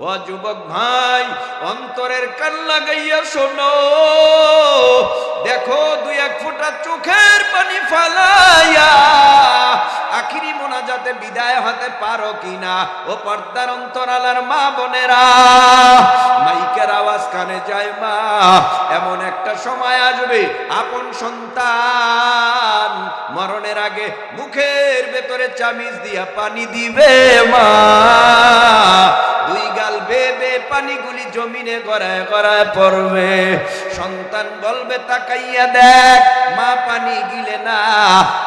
ও যুবক ভাই, অন্তরের কান লাগাইয়া শোনো, দেখো দুই এক ফোঁটা চোখের পানি ফালাইয়া আখিরি মোনাজাতে বিদায় হতে পারো কিনা। ও পর্দার অন্তরালার মা বোনেরা, মাইকের আওয়াজ কানে যায় মা, এমন একটা সময় আসবে আপন সন্তান মরণের আগে মুখের ভেতরে চামিচ দিয়া পানি দিবে মা, দুই গাল বেবে পানিগুলি জমিনে গড়ায় গড়ায় পড়বে। সন্তান বলবে তাকাইয়া দেখ মা পানি গিলে না,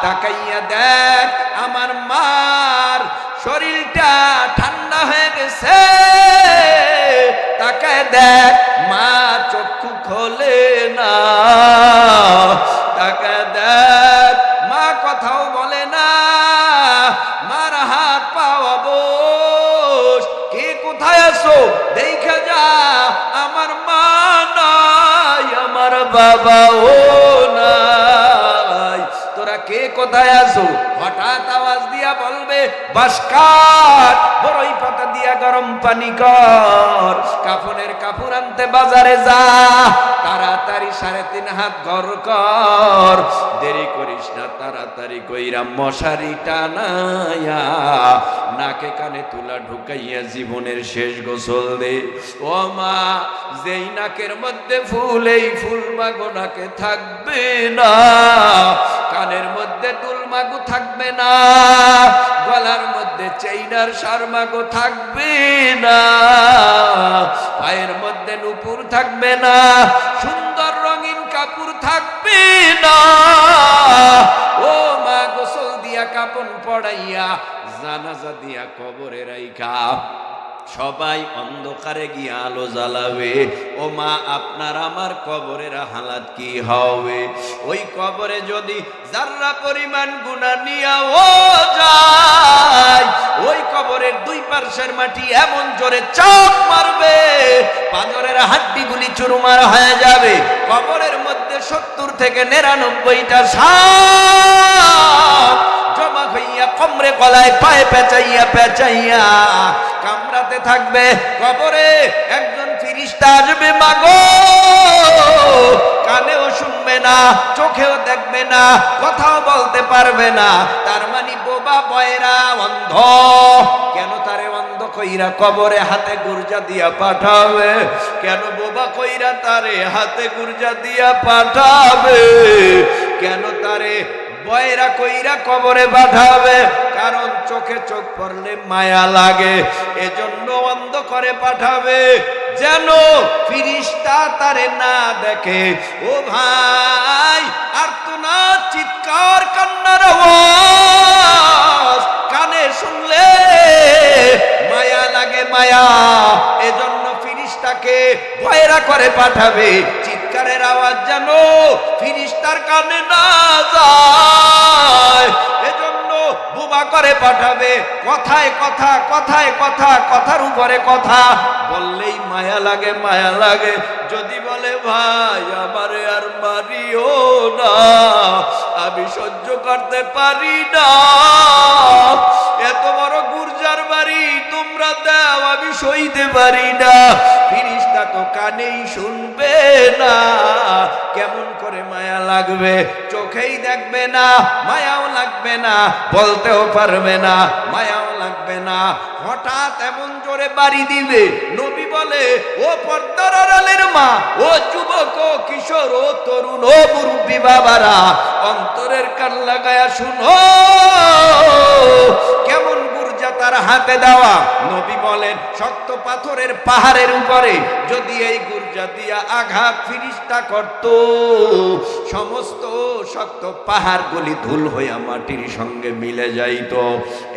তাকাইয়া দেখ আমার মার শরীরটা ঠান্ডা হয়ে গেছে, তাকায় দেখ মা চক্ষু খোলে না, তাকায় দেখ মা কথাও বলে না, মার হাত পাওয়া বস, কে কোথায় আছো দেখা যা, আমার মা নাই আমার বাবাও নাই, তোরা কে কোথায় আছো? হঠাৎ আওয়াজ দিয়া বলবে বাসকাট, বড়ই পাতা দিয়া গরম পানি কর, কাফনের কাপড় আনতে বাজারে যা, তাড়াতাড়ি 3.5 হাত ঘর কর, দেরি করিস না, তাড়াতাড়ি কইরা মশারি টানায়া নাকে কানে তুলা ঢুকাইয়া জীবনের শেষ গোসল দে। ও মা, যেই নাকের মধ্যে ফুল, এই ফুল মাগো নাকে থাকবে না, কানের মধ্যে দুল মাগো থাকবে না, গলার মধ্যে চেইনার সার মাগো থাকবে না, পায়ের মধ্যে নুপুর থাকবে না, সুন্দর রঙিন কাপড় থাকবে না। ও মা, গোসল দিয়া কাপন পড়াইয়া জানাজা দিয়া কবরে রাইখা সবাই অন্ধকারে গিয়ে আলো জ্বালাবে। ও মা, আপনার আমার কবরের হালাত কি হবে? ওই কবরে যদি যারা পরিমাণ গুনাহ নিয়াও যায়, ওই কবরের দুই পার্শ্বের মাটি এমন জোরে চাপ মারবে, পাঁজরের হাড্ডিগুলি চুরমার হয়ে যাবে। কবরের মধ্যে 70 থেকে 99টা সাপ জমা হইয়া কমরে গলায় পায়ে পেঁচাইয়া পেঁচাইয়া কামড়াতে থাকবে। কবরে একজন ফেরেশতা আসবে মাগো, কানেও শুনবে না, চোখেও দেখবে না, কথাও বলতে পারবে না, তার মানে বোবা, বয়রা, অন্ধ। কেন তারে অন্ধ কইরা কবরে হাতে গুরজা দিয়া পাঠাবে? কেন বোবা কইরা তারে হাতে গুরজা দিয়া পাঠাবে? কেন তারে বয়রা কইরা কবরে পাঠাবে? কারণ চোখে চোখ পড়লে মায়া লাগে, এজন্য অন্ধ করে পাঠাবে, যেন ফেরেশতা তারে না দেখে। ও ভাই, আর তো না চিৎকার কান্নার আওয়াজ কানে শুনলে মায়া লাগে, মায়া, এজন্য ফেরেশতাকে বয়রা করে পাঠাবে, চিৎকারের আওয়াজ যেন ফেরেশতার কানে না যায়, এজন্য বোবা করে পাঠাবে। কথায় কথা, কথায় কথা, কথার উপরে কথা বললেই মায়া লাগে, মায়া লাগে। যদি বলে ভাই আমারে আর মারিও না, আমি সহ্য করতে পারি না, এত বড় গুরজার বাড়ি তোমরা দাও, আমি সইতে পারি না, ফেরেশতা তো কানেই শুনবে না, কেমন করে মায়া লাগবে? চোখেই দেখবে না, মায়াও লাগবে না, বলতেও পারবে না, মায়াও লাগবে না। হঠাৎ এমন জোরে বাড়ি দিবে, নবী বলে ও পর্দার আড়ালের মা, ও যুবক, ও কিশোর, ও তরুণ, ও মুরব্বী বাবারা, অন্তরের কান লাগায়া শুনো, কেমন গুরজা তার হাতে দেওয়া। নবী বলেন শক্ত পাথরের পাহাড়ের উপরে যদি এই গুরজা দিয়া আঘাত ফেরেশতা করত, সমস্ত শক্ত পাহাড়গুলি ধুল হইয়া মাটির সঙ্গে মিলে যাইত।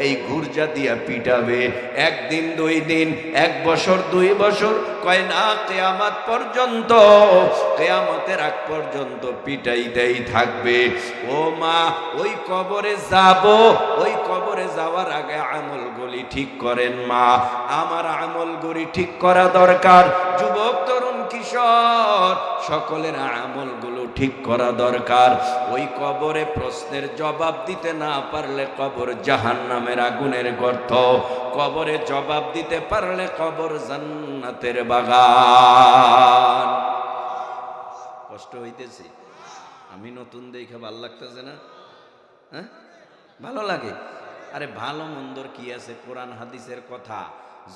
এই গুরজা দিয়া পিটাবে, 1 দিন 2 দিন, 1 বছর 2 বছর, কয় না কিয়ামত পর্যন্ত, কিয়ামতের আগ পর্যন্ত পিটাইতেই থাকবে। ও মা, ওই কবরে যাব, ওই কবরে যাওয়ার আগে আমলগুলি ঠিক করেন মা, আমার আমলগুলি ঠিক করা দরকার। যুবক, তরুণ, কিশোর, সকলের আমলগুলো ঠিক করা দরকার। ওই কবরে প্রশ্নের জবাব দিতে না পারলে কবর জাহান্নামের আগুনের গর্ত, কবরে জবাব দিতে পারলে কবর জান্নাতের বাগান। কষ্ট হইতেছে? আমি নতুন দেখে ভালো লাগতেছে না? হ্যাঁ, ভালো লাগে। আরে ভালো মন্দর কি আছে, কোরআন হাদিসের কথা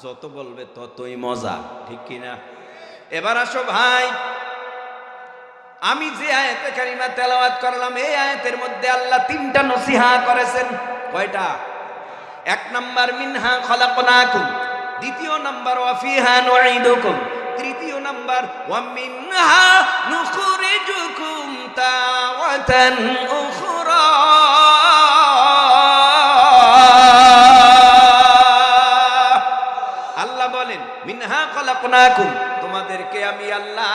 যত বলবে ততই মজা, ঠিক কিনা? এবার আসো ভাই, আমি যে আয়াতে কারিমা তেলাওয়াত করলাম, এই আয়াতের মধ্যে আল্লাহ তিনটা নসিহা করেছেন। কয়টা? এক নাম্বার মিনহা খলাকনাকুম, দ্বিতীয় নাম্বার ওয়া ফিহা নুঈদুকুম, তৃতীয় নাম্বার ওয়া মিনহা নুখরিজুকুম তাওয়াতান উখরা। আল্লাহ বলেন মিনহা খলাকনাকুম, তোমাদেরকে আমি আল্লাহ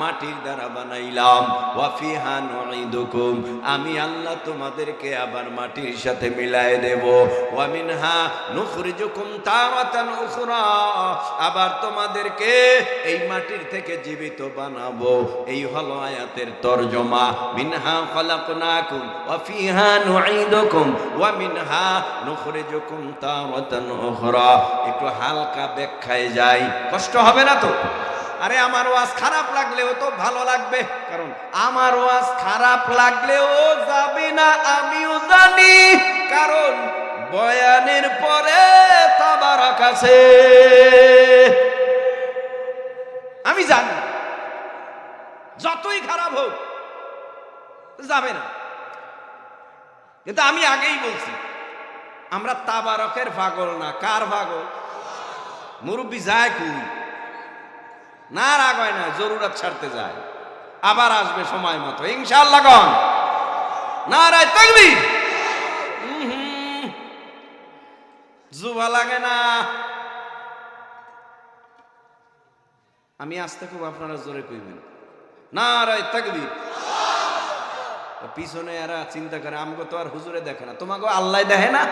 মাটির দ্বারা বানাইলাম। ওয়া ফিহা নুঈদুকুম, আমি আল্লাহ তোমাদেরকে আবার মাটির সাথে মিলায়ে দেব। ওয়া মিনহা নুখরিজুকুম তারাতান উখরা, আবার তোমাদেরকে এই মাটির থেকে জীবিত বানাবো। এই হলো আয়াতের তরজমা। মিনহা খলাকনাকুম ওয়া ফিহা নুঈদুকুম ওয়া মিনহা নুখরিজুকুম তারাতান উখরা। একটু হালকা ব্যাখ্যায় যাই, কষ্ট হবে না তো? আরে আমার ওয়াজ খারাপ লাগলেও তো ভালো লাগবে, কারণ আমার ওয়াজ খারাপ লাগলেও যাবে না আমিও জানি, কারণ বয়ানের পরে তাবারাক আছে। আমি জানি যতই খারাপ হোক যাবে না, কিন্তু আমি আগেই বলছি আমরা তাবারকের পাগল না। কার পাগল? মুরব্বী যায় কুই না, রাগ হয় না, জরুরত ছাড়তে যায়, আবার আসবে সময় মতো ইনশাআল্লাহ। গন নারায়ে তাকবীর। জুবা লাগে না। আমি আসতে খুব, আপনারা জোরে কইবেন নারায়ে তাকবীর। পিছনে এরা চিন্তা করে আমগো তো আর হুজুরে দেখে না, তোমাকে আল্লাহ দেখে না?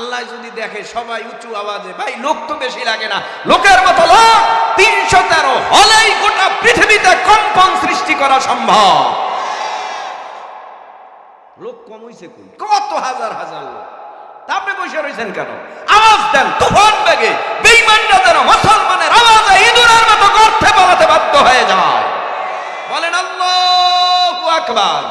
আল্লাহ যদি দেখে সবাই উঁচু আওয়াজে, ভাই লোক তো বেশি লাগে না, লোকের মতো লোক 313 হলেই গোটা পৃথিবীতে কম্পন সৃষ্টি করা সম্ভব। লোক কম হইছে কই? কত হাজার হাজার লোক। আপনি বসে রয়েছেন কেন? আওয়াজ দেন তুফান বেগে, বেঈমানরা যেন মুসলমানের আওয়াজে ইঁদুরের মতো গর্তে পালাতে বাধ্য হয়ে যায়। বলেন আল্লাহু আকবার।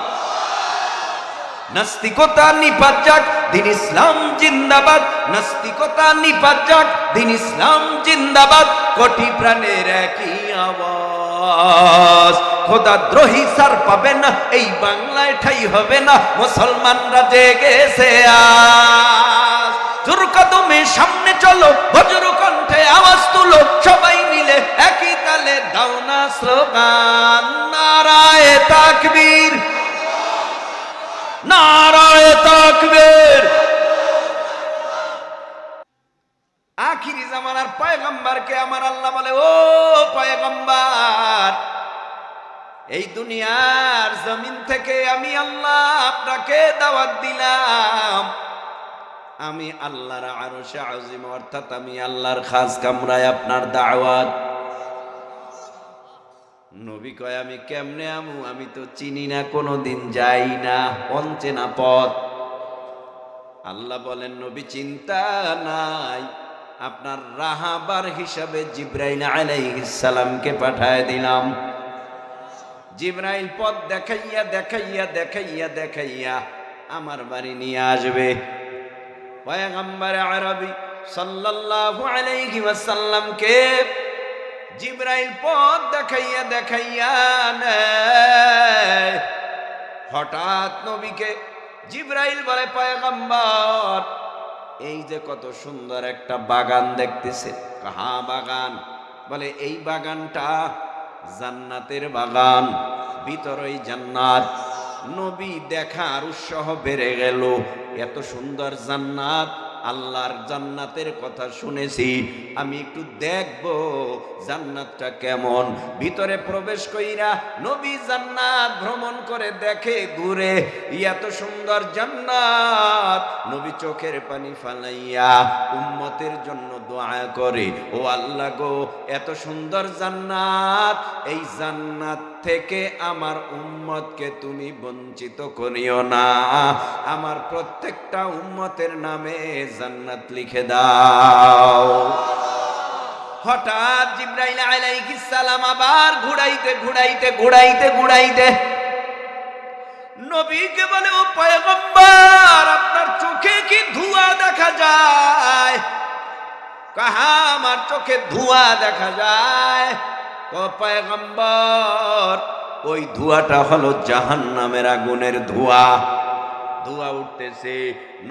নাস্তিকতা নিপাত যাক, দিন ইসলাম জিন্দাবাদ। নাস্তিকতা নিপাত যাক, দিন ইসলাম জিন্দাবাদ। কোটি প্রাণের একই আওয়াজ, খোদাদ্রোহী সার পাবে না, এই বাংলায় ঠাই হবে না, মুসলমানরা জেগেছে আজ। জোর কদমে সামনে চলো, বজ্র কণ্ঠে আওয়াজ তুলো, সবাই মিলে একই তালে দাও না স্লোগান, নারায়ে তাকবীর, নারায়ে তাকবীর। আখিরি জামানার পয়গম্বরকে আমার আল্লাহ বলে, ও পয়গম্বর, এই দুনিয়ার জমিন থেকে আমি আল্লাহ আপনাকে দাওয়াত দিলাম। আমি আল্লাহর আরশে আজিম, অর্থাৎ আমি আল্লাহর খাস কামরায় আপনার দাওয়াত। নবী কয়, আমি কেমনে আমু? আমি তো চিনি না, কোনোদিন যাই না, অনচেনা পথ। আল্লাহ বলেন, নবী চিন্তা নাই, আপনার রাহাবার হিসাবে জিবরাইল আলাইহিস সালামকে পাঠায় দিলাম। জিবরাইল পথ দেখাইয়া দেখাইয়া দেখাইয়া দেখাইয়া আমার বাড়ি নিয়ে আসবে। পয়গম্বর আরবি সাল্লাল্লাহু আলাইহি ওয়াসাল্লামকে জিবরাইল পথ দেখাইয়া দেখাইয়া নেয়। হঠাৎ নবীকে জিবরাইল বলে, পয়গম্বর, এই যে কত সুন্দর একটা বাগান দেখতেছে। কাহা বাগান? বলে এই বাগানটা জান্নাতের বাগান, ভিতরেই জান্নাত। নবী দেখার উৎসাহ বেড়ে গেল, এত সুন্দর জান্নাত, আল্লাহর জান্নাতের কথা শুনেছি, আমি একটু দেখব জান্নাতটা কেমন। ভিতরে প্রবেশ কইরা নবী জান্নাত ভ্রমণ করে দেখে, ঘুরে, এত সুন্দর জান্নাত। নবী চোখের পানি ফালাইয়া উম্মতের জন্য দোয়া করে, ও আল্লাহ গো, এত সুন্দর জান্নাত, এই জান্নাত থেকে আমার উম্মতকে তুমি বঞ্চিত করিও না। আমার প্রত্যেকটা উম্মতের নামে জান্নাত লিখে দাও। হঠাৎ জিবরাইল আলাইহিস সালাম আবার ঘুরাইতে নবীকে বলে, ও পয়গম্বর, আপনার চোখে কি ধোঁয়া দেখা যায়? কাহা আমার চোখে ধোঁয়া দেখা যায়। ও পয়গম্বর, ওই ধোঁয়াটা হলো জাহান্নামের আগুনের ধোঁয়া উঠতেছে।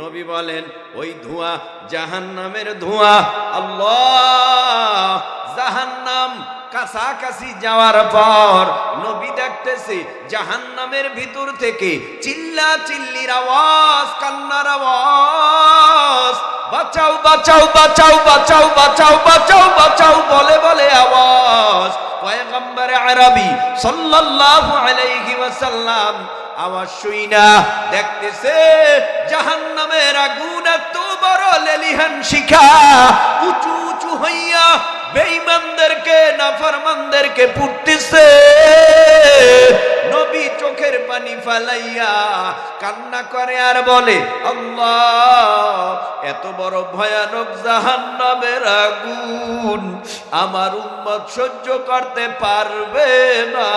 নবী বলেন, ওই ধোঁয়া জাহান্নামের ধোঁয়া। আল্লাহ, জাহান্নাম কাছাকাছি যাওয়ার পর নবী দেখতেছে জাহান্নামের ভিতর থেকে চিল্লির আওয়াজ, কান্নার আওয়াজ, বাঁচাও বাঁচাও বাঁচাও বাঁচাও বাঁচাও বাঁচাও বাঁচাও বলে আওয়াজ। পয়গম্বর আরবি সাল্লাল্লাহু আলাইহি ওয়াসাল্লাম আওয়াজ শুইনা দেখতেছে জাহান্নামের আগুন এত বড় লেলিহান শিখা উঁচু উঁচু হইয়া বেঈমানদেরকে, নাফরমানদেরকে পুড়তেছে। নবী চোখের পানি ফালাইয়া কান্না করে আর বলে, আল্লাহ, এত বড় ভয়ানক জাহান্নামের আগুন আমার উম্মত সহ্য করতে পারবে না।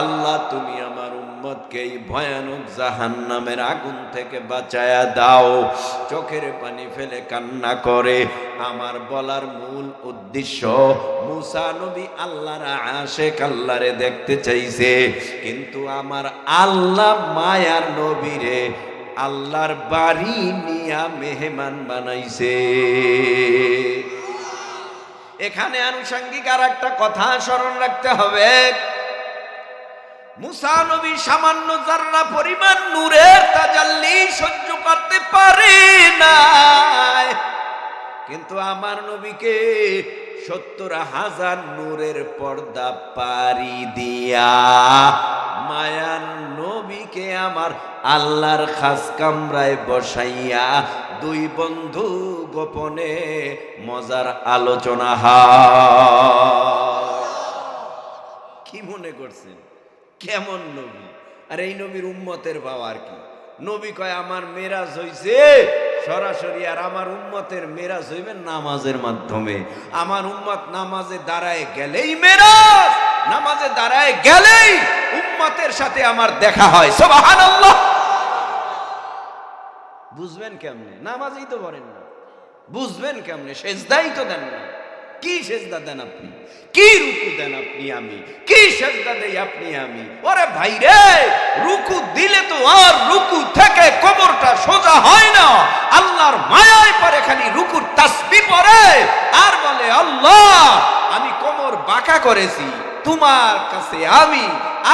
আল্লাহ, তুমি আমার উম্মতকে এই ভয়ানক জাহান্নামের আগুন থেকে বাঁচায়া দাও। চোখের পানি ফেলে কান্না করে। আমার বলার মূল উদ্দেশ্য, মুসা নবী আল্লাহর আশিক, আল্লাহরে দেখতে চাইছে, কিন্তু আমার আল্লাহ মায়ার নবীরে আল্লাহর বাড়ি নিয়া মেহমান বানাইছে। এখানে আনুষঙ্গিক আর একটা কথা স্মরণ রাখতে হবে। মুসা নবী সামান্য যাররা পরিমাণ নূরের তাজাল্লি সহ্য করতে পারে না, কিন্তু আমার নবীকে 70,000 নূরের পর্দা পারি দিয়া মায়ার নবীকে আমার আল্লাহর খাস কামরায় বসাইয়া দুই বন্ধু গোপনে মজার আলোচনা হয়। কি মনে করছেন কেমন নবী? আর এই নবীর উম্মতের পাওয়ার কি? নবী কয় আমার মেরাজ হইছে সরাসরি, আর আমার উম্মতের মেরাজ হইবে নামাজের মাধ্যমে। আমার উম্মত নামাজে দাঁড়ায় গেলেই মেরাজ, নামাজে দাঁড়ায় গেলেই উম্মতের সাথে আমার দেখা হয়। সুবহানাল্লাহ। বুঝবেন কেমনে? নামাজই তো পড়েন না, বুঝবেন কেমনে? সেজদাই তো দেন না। কি সেজদা দেন আপনি? কি রুকু দেন আপনি? আমি কি সেজদা দেই আপনি? আমি? ওরে ভাই রে, রুকু দিলে তো আর রুকু থেকে কোমরটা সোজা হয় না। আল্লাহর মায়ায় পরে খালি রুকুর তাসবিহ পড়ে আর বলে, আল্লাহ, আমি কোমর বাঁকা করেছি, তোমার কাছে আমি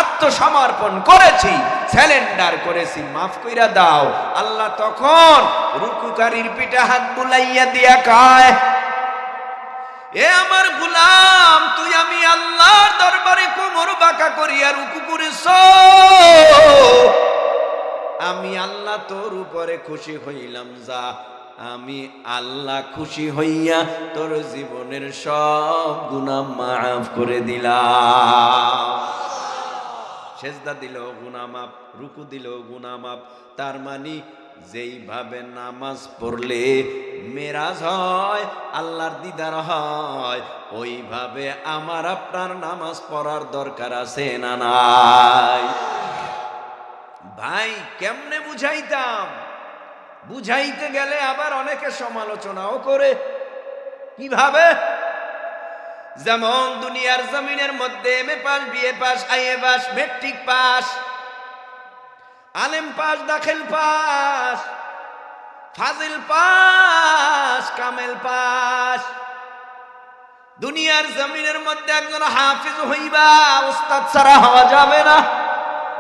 আত্মসমর্পণ করেছি, স্যালেন্ডার করেছি, মাফ কইরা দাও। আল্লাহ তখন রুকুকারীর পিঠে হাত বুলাইয়া দিয়া কয়, এ আমার গোলাম, তুই আমি আল্লাহর দরবারে কোমর বাঁকা করিয়া রুকু করিস, আমি আল্লাহ তোর উপরে খুশি হইলাম, যা আমি আল্লাহ খুশি হইয়া তোর জীবনের সব গুনাহ মাফ করে দিলাম। সেজদা দিল গুনাহ মাফ, রুকু দিল গুনাহ মাফ। তার মানে যেইভাবে নামাজ পড়লে মেরাজ হয়, আল্লাহর দিদার হয়, ওইভাবে আমার আপনার নামাজ পড়ার দরকার আছে না নাই? ভাই কেমনে বুঝাইতাম? বুঝাইতে গেলে আবার অনেকে সমালোচনাও করে। কিভাবে? যেমন দুনিয়ার জমিনের মধ্যে MA pass, BA pass, IA pass, matric pass, আলেম পাস, দাখিল পাস, ফাজিল পাস, কামেল পাস। দুনিয়ার জমিনের মধ্যে একজন হাফিজ হইবা, উস্তাদ ছাড়া হওয়া যাবে না।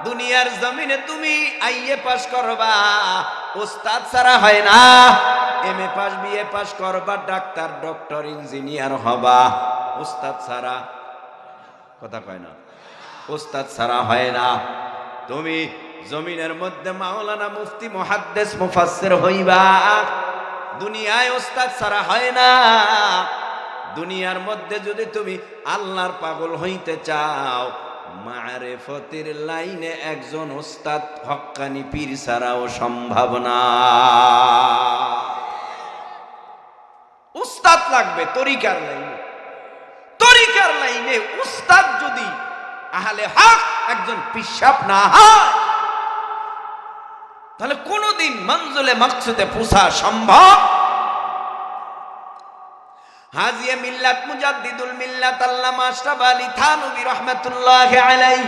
দুনিয়ার জমিনে তুমি আইএ পাস করবা, উস্তাদ ছাড়া হয় না। এমএ পাস, বিএ পাস করবা, ডাক্তার, ডক্টর, ইঞ্জিনিয়ার হবা, উস্তাদ ছাড়া, কথা কয় না, উস্তাদ ছাড়া হয় না। তুমি জমিনের মধ্যে মাওলানা, মুফতি, মুহাদ্দিস, মুফাসসির হইবা, দুনিয়ায় উস্তাদ ছাড়া হয় না। দুনিয়ার মধ্যে যদি তুমি আল্লাহর পাগল হইতে চাও, মারেফতের লাইনে একজন ওস্তাদ হক্কানি পীর ছাড়াও সম্ভব না। উস্তাদ লাগবে তরিকার লাইনে। তরিকার লাইনে উস্তাদ যদি আহলে হক একজন পিশাব না হয়, তাহলে কোনদিন মঞ্জুলে মাকসুদে পৌঁছা সম্ভব? হাজিয়ে মিল্লাত মুজাদ্দিদুল মিল্লাত আল্লামা আশরাফ আলী থানভী রাহমাতুল্লাহি আলাইহি,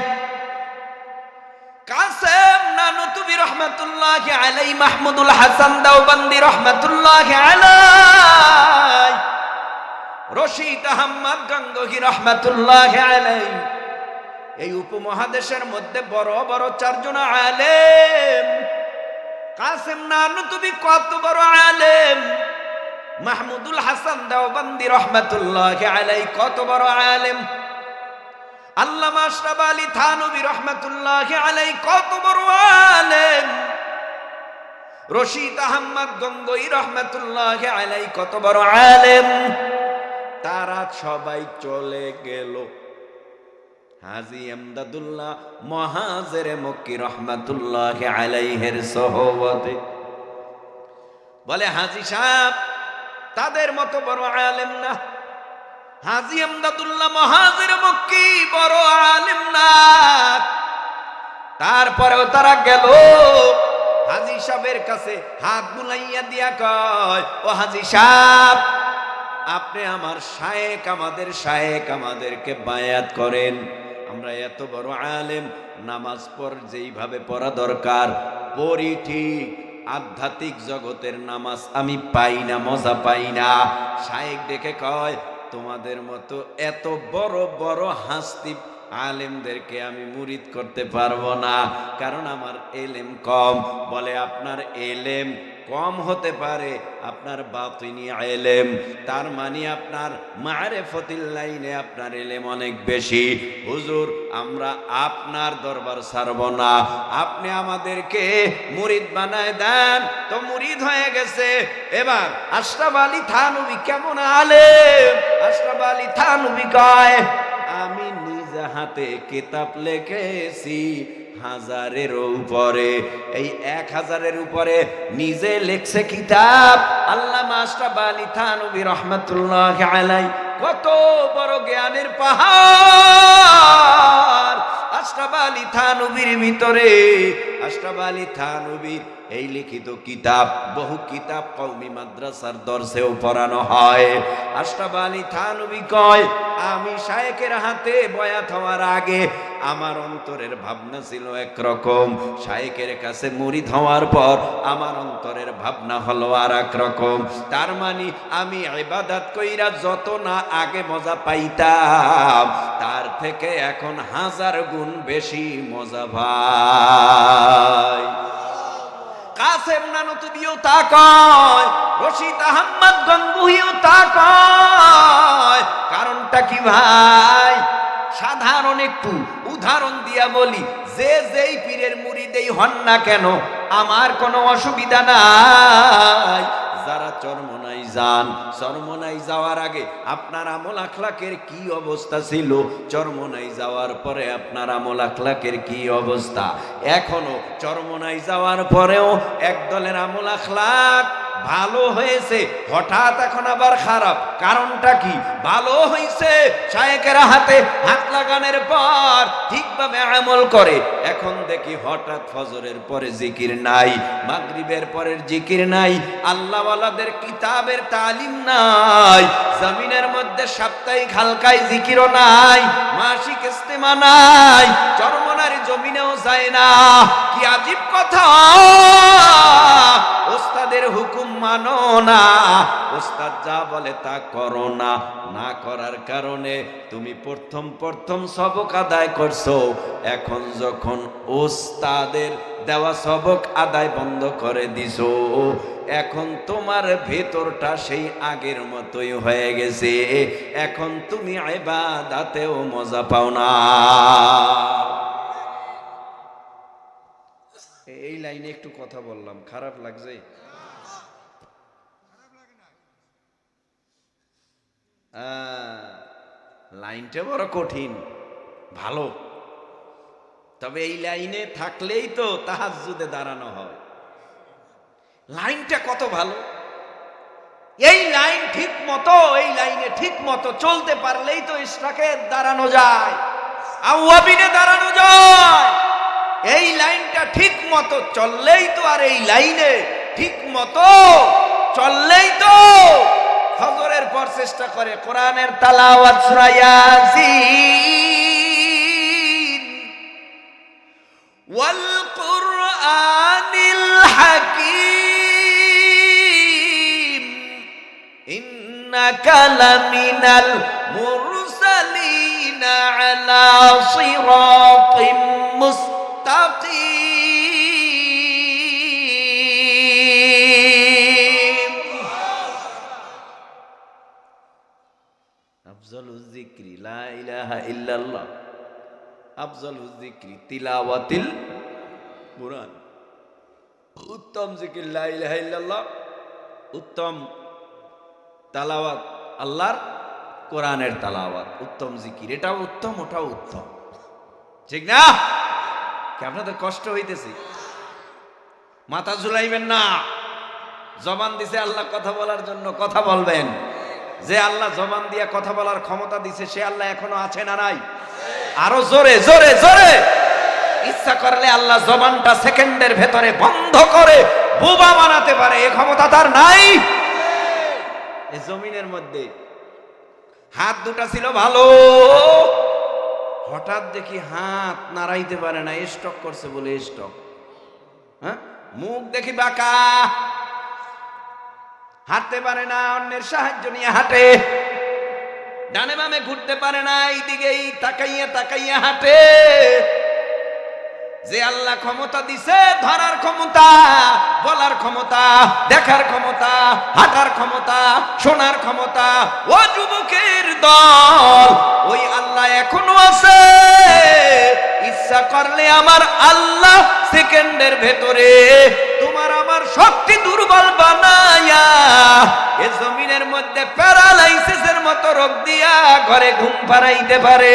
কাসেম নানুতুবি রাহমাতুল্লাহি আলাইহি, মাহমুদুল হাসান দেওবন্দি রাহমাতুল্লাহি আলাইহি, রশিদ আহমদ গঙ্গোহী রাহমাতুল্লাহি আলাইহি, এই উপমহাদেশের মধ্যে বড় বড় চারজন আলেম। কাসেম নানুতুবি কত বড় আলেম, মাহমুদুল হাসান দেওবন্দি রাহমাতুল্লাহি আলাইহি কত বড় আলেম, আল্লামা আশরাফ আলী থানভী রাহমাতুল্লাহি আলাইহি কত বড় আলেম, রশিদ আহমদ গঙ্গোহী রাহমাতুল্লাহি আলাইহি কত বড় আলেম। তারা সবাই চলে গেল হাজী এমদাদুল্লাহ মুহাজিরে মক্কি রাহমাতুল্লাহি আলাইহির সোহবতে। বলে হাজী সাহেব তাদের মতো বড় আলেম না, হাজী এমদাদুল্লাহ মুহাজিরে মক্কি বড় আলেম না। তারপরেও তারা গেল হাজী সাহেবের কাছে, হাত বুলাইয়া দিয়া কয়, ও হাজী সাহেব আপনি আমার শায়েখ, আমাদের শায়েখ, আমাদেরকে বায়াত করেন। আমরা এত বড় আলেম, নামাজ পড় যেইভাবে পড়া দরকার পড়ি ঠিক, আধ্যাত্মিক জগতের নামাজ আমি পাই না, মজা পাই না। শায়েখ ডেকে কয়, তোমাদের মতো এত বড় বড় হাস্তি আলেমদেরকে আমি মুরিদ করতে পারবো না, কারণ আমার এলেম কম। বলে আপনার এলেম কম হতে পারে, আপনার বাতিনি এলেম, তার মানে আপনার মারেফতিল লাইনে আপনার এলেম অনেক বেশি। হুজুর আমরা আপনার দরবার ছাড়ব না, আপনি আমাদেরকে মুরিদ বানায় দেন। তো মুরিদ হয়ে গেছে। এবার আশরাফ আলী থানভী কেমন আলেম? আশরাফ আলী থানভী কয়, আমি নিজ হাতে কিতাব লিখেছি 1000-এর উপরে, এই 1000-এর উপরে নিজে লিখছে কিতাব আল্লামা আশরাফ আলী থানভী রাহমাতুল্লাহি আলাইহি। কত বড় জ্ঞানের পাহাড় আশরাফ আলী থানভীর ভিতরে। আশরাফ আলী থানভীর এই লিখিত কিতাব, বহু কিতাব কওমি মাদ্রাসার দরসেও পড়ানো হয়। আশরাফ আলী থানভী কয়, আমি শায়েখের হাতে বয়াত হওয়ার আগে আমার অন্তরের ভাবনা ছিল একরকম, শায়েখের কাছে মুরিদ হওয়ার পর আমার অন্তরের ভাবনা হলো আর এক রকম। তার মানে আমি ইবাদত কইরা যত না আগে মজা পাইতাম, তার থেকে এখন 1000 গুণ বেশি মজা ভাই। কাসেম নানুতুবিও তা কয়, রশিদ আহমদ গঙ্গোহীও তা কয়। কারণটা কি ভাই? সাধারণ একটু উদাহরণ দিয়া বলি, যে যেই পীরের মুরিদেই হন না কেন আমার কোনো অসুবিধা নাই। যারা চরমনাই যান, চরমনাই যাওয়ার আগে আপনার আমল আখলাকের কি অবস্থা ছিল, চরমনাই যাওয়ার পরে আপনার আমল আখলাকের কি অবস্থা, এখনো চরমনাই যাওয়ার পরেও একদলের আমল আখলাক ভালো হয়েছে, হঠাৎ এখন আবার খারাপ। কারণটা কি? ভালো হয়েছে শায়েখের হাতে হাত লাগানোর পর ঠিকভাবে আমল করে, এখন দেখি হঠাৎ ফজরের পরে জিকির নাই, মাগরিবের পরের জিকির নাই, আল্লাহওয়ালাদের কিতাবের তালিম নাই, জমিনের মধ্যে সাপ্তাহিক হালকায় জিকিরও নাই, মাসিক ইস্তেমা নাই, চরমনার জমিনেও যায় না। কি আজীব কথা! ওস্তাদের হুকুম মানো না, ওস্তাদ যা বলে তা করো না। না করার কারণে তুমি প্রথম সবক আদায় করছো, এখন যখন ওস্তাদের দেওয়া সবক আদায় বন্ধ করে দিছো, এখন তোমার ভেতরটা সেই আগের মতোই হয়ে গেছে, এখন তুমি ইবাদতেও মজা পাও না। এই লাইনে একটু কথা বললাম, খারাপ লাগছে? লাইনটা বড় কঠিন, ভালো। তবে এই লাইনে থাকলেই তো তাহাজ্জুদে দাঁড়ানো হয়। লাইনটা কত ভালো, এই লাইন ঠিক মতো, এই লাইনে ঠিক মতো চলতে পারলেই তো ইশরাকে দাঁড়ানো যায়, আওয়াবিনে দাঁড়ানো যায়। এই লাইনটা ঠিক মতো চললেই তো, আর এই লাইনে ঠিক মতো চললেই তো ফজরের পর চেষ্টা করে কোরআনের তালাওয়াত সূরা ইয়াসিন ওয়াল কুরআনিল হাকীম ইন্নাকা লামিনাল মুরসালিনা আলা সিরাতিম মুস্তাকিম। আফজালুজ যিকরি লা ইলাহা ইল্লাল্লাহ, আফজালুজ যিকরি তিলাওয়াতিল কুরআন। উত্তম জিকির লা ইলাহা ইল্লাল্লাহ, উত্তম তালাওয়াত আল্লাহর কোরআনের তালাওয়াত, উত্তম জিকির। এটাও উত্তম, ওটাও উত্তম, ঠিক না? কি আপনাদের কষ্ট হইতেছে? মাথা ঝুলাইবেন না। জবান দিছে আল্লাহ কথা বলার জন্য, কথা বলবেন। যে আল্লাহ জবান দিয়ে কথা বলার ক্ষমতা দিছে, সে আল্লাহ এখনো আছে না নাই? আরো জোরে জোরে জোরে। ইচ্ছা করলে আল্লাহ জবানটা সেকেন্ডের ভেতরে বন্ধ করে বোবা বানাতে পারে, এই ক্ষমতা তার নাই? এই জমিনের মধ্যে হাত দুটা ছিল ভালো, হঠাৎ দেখি হাত নাড়াইতে পারে না, স্ট্রোক করছে বলে স্ট্রোক। হ্যাঁ, মুখ দেখি বাঁকা, হাঁটতে পারে না, অন্যের সাহায্য নিয়ে হাঁটে, ডানে বামে ঘুরতে পারে না, এইদিকেই তাকাইয়া তাকাইয়া হাঁটে। যে আল্লাহ ক্ষমতা দিছে, ধরার ক্ষমতা, বলার ক্ষমতা, দেখার ক্ষমতা, হাঁটার ক্ষমতা, শোনার ক্ষমতা, ও যুবকের দল, ওই আল্লাহ এখনো আছে। ইচ্ছা করলে আমার আল্লাহ সেকেন্ডের ভেতরে তোমার আমার শক্তি দুর্বল বানায়া এ জমিনের মধ্যে প্যারালাইসিসের মতো রোগ দিয়া ঘরে ঘুম পাড়াইতে পারে।